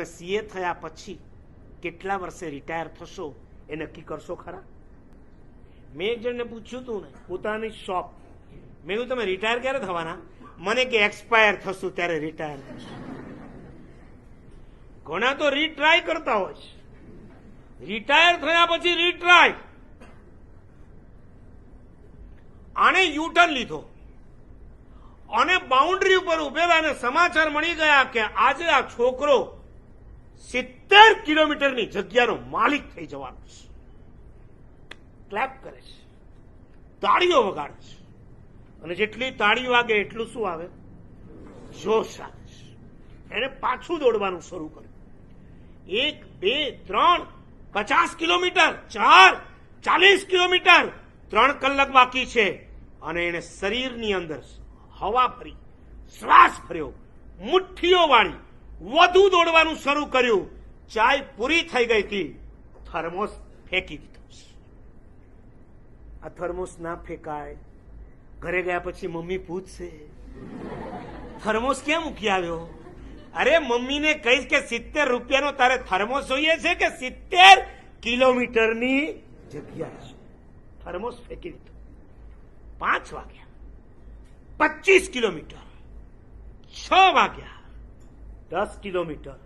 CA થયા પછી કેટલા વર્ષે રિટાયર થશો એ નક્કી કરશો ખરા? મેં એક જણને પૂછ્યું હતું ને, પોતાની શોપ. મેં કહ્યું તમે રિટાયર ક્યારે થવાના? મને કે એક્સપાયર થશું ત્યારે રિટાયર થશું. ઘણા તો રીટ્રાય કરતા હોય છે. રિટાયર થયા પછી રીટ્રાય. આને યુટર્ન લીધો અને બાઉન્ડ્રી ઉપર ઉભેલા અને સમાચાર મળી ગયા કે આજે આ છોકરો 70 કિલોમીટરની જગ્યાનો માલિક થઈ જવાનો છે. ક્લેપ કરે છે, તાળીઓ વગાડે છે, અને જેટલી તાળી વાગે એટલું શું આવે? જોશ આવે છે. એને પાછું દોડવાનું શરૂ કર્યું. 1, 2, 3, 50 કિલોમીટર, 4, 40 કિલોમીટર, 3 કલાક બાકી છે અને એને શરીરની અંદર હવા ભરી, શ્વાસ ભર્યો, મુઠ્ઠીઓ વાળી વધુ દોડવાનું શરૂ કર્યું. ચાય પૂરી થઈ ગઈ હતી, થર્મોસ ફેંકી દીધો. આ થર્મોસ ના ફેંકાય. ઘરે ગયા પછી મમ્મી પૂછશે થર્મોસ ક્યાં મૂકી આવ્યો? અરે મમ્મીને કહીશ કે 70 રૂપિયાનો તારે થર્મોસ જોઈએ છે કે 70 કિલોમીટરની જગ્યા છે. થર્મોસ ફેંકી દીધો. 5 વાગ્યા 25 કિલોમીટર, 6 વાગ્યા 10 કિલોમીટર.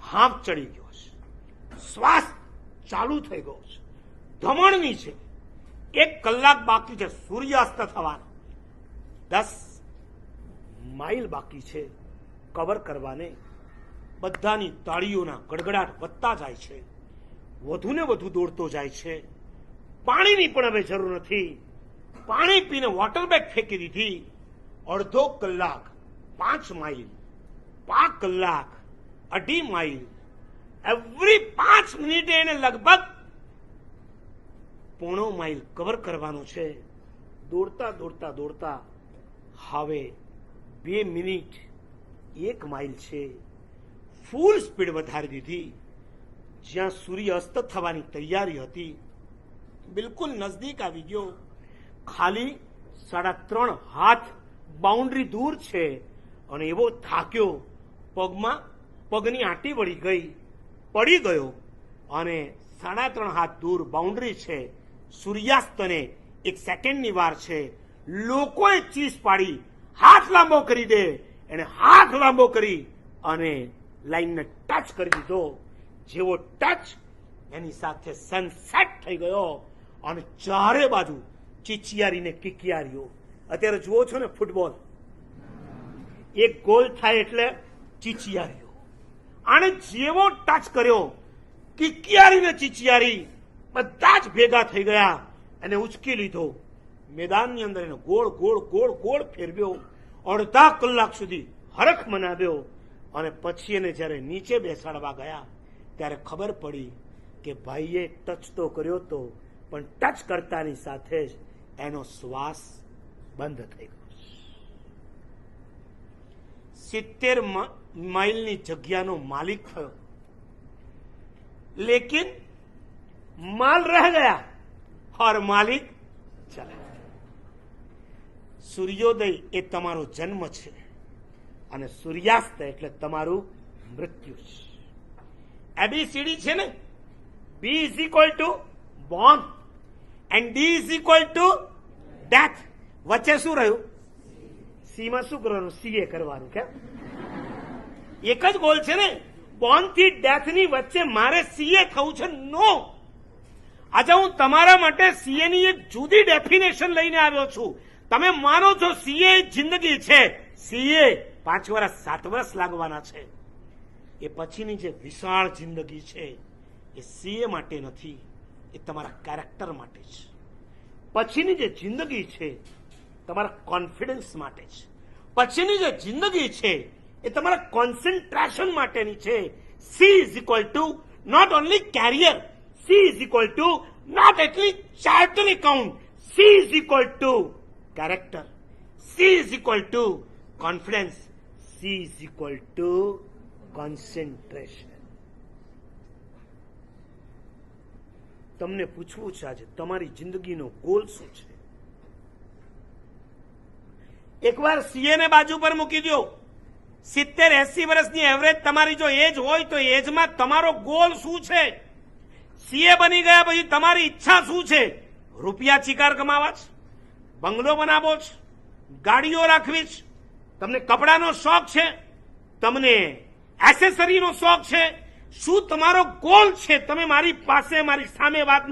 હાંફ ચડી ગયો છે, શ્વાસ ચાલુ થઈ ગયો છે, ધમણની છે. 1 કલાક બાકી છે સૂર્યાસ્ત થવાનો. 10 માઇલ બાકી છે કવર કરવાને. બધાની તાળીઓના ગડગડાટ વધતા જાય છે. વધુ ને વધુ દોડતો જાય છે. પાણીની પણ હવે જરૂર નથી. પાણી પીને વોટર બેગ ફેંકી દીધી. અડધો કલાક 5 માઇલ, 5 કલાક 2.5 માઇલ. એવરી 5 મિનિટે એને લગભગ 0.5 માઇલ કવર કરવાનો છે. દોડતા દોડતા દોડતા હવે 2 મિનિટ 1 માઇલ છે. ફૂલ સ્પીડ વધારી દીધી. જ્યાં સૂર્ય અસ્ત થવાની તૈયારી હતી બિલકુલ નજદીક આવી ગયો. ખાલી 3.5 હાથ બાઉન્ડ્રી દૂર છે અને એવો થાક્યો, પગની આંટી વળી ગઈ, પડી ગયો અને 3.5 હાથ દૂર બાઉન્ડ્રી છે. સૂર્યાસ્તને 1 સેકન્ડની વાર છે. લોકોએ ચીસ પાડી હાથ લાંબો કરી દે. એને હાથ લાંબો કરી અને લાઈનને ટચ કરી દીધો. જેવો ટચ એની સાથે સનસેટ થઈ ગયો અને ચારે બાજુ ચીચિયારીને કિકિયારીઓ. અત્યારે જુઓ છો ને ફૂટબોલ, એક ગોલ થાય એટલે ચીચિયારીઓ. આને જેવો ટચ કર્યો, કિકિયારી ને ચીચિયારી બધા જ ભેગા થઈ ગયા. એને ઉચકી લીધો. મેદાનની અંદર એને ગોળ ગોળ ગોળ ગોળ ફેરવ્યો. અડધા કલાક સુધી હરખ મનાવ્યો અને પછી એને જ્યારે નીચે બેસાડવા ગયા ત્યારે ખબર પડી કે ભાઈએ ટચ તો કર્યો તો, પણ ટચ કરતાની સાથે જ એનો શ્વાસ બંધ થઈ ગયો. 70 માઇલની જગ્યાનો માલિક થયો, લેકિન માલ રહ ગયા और માલિક ચલા. સૂર્યોદય એ તમારો જન્મ છે અને સૂર્યાસ્ત એટલે તમારું મૃત્યુ છે. એબીસીડી છે ને, B is equal to born and D is equal to death. વચ્ચે શું રહ્યું? સી માં શું કરવાનું? સીએ કરવાનું. કેમ? એક જ ગોલ છે ને, બોર્ન થી ડેથ ની વચ્ચે મારે સીએ થવું છે. નો. આજે હું તમારા માટે સીએ ની એક જુદી ડેફિનેશન લઈને આવ્યો છું. તમે માનો છો સીએ જિંદગી છે, સીએ 5 વર્ષ 7 વર્ષ લાગવાના છે. એ પછીની જે વિશાળ જિંદગી છે એ સીએ માટે નથી, એ તમારા કેરેક્ટર માટે છે. પછીની જે જિંદગી છે તમારા કોન્ફિડન્સ માટે છે. પછીની જે જિંદગી છે એ તમારા કોન્સન્ટ્રેશન માટેની છે. C is equal to not only career, C is equal to not એટલી chartered account, C is equal to character, C is equal to confidence, C is equal to concentration. તમને પૂછવું છે આજે તમારી જિંદગીનો ગોલ શું છે? એકવાર સીએ ને બાજુ પર મૂકી દો. 70-80 વર્ષની એવરેજ તમારી જો એજ હોય તો એજમાં તમારો ગોલ શું છે? સીએ બની ગયા પછી તમારી ઈચ્છા શું છે? રૂપિયા ચિકાર કમાવા છે? બંગલો બનાવવો છે? ગાડીઓ રાખવી છે? તમને કપડાનો શોખ છે? તમને એસેસરીનો શોખ છે? શું તમારો ગોલ છે? તમે મારી પાસે મારી સામે વાત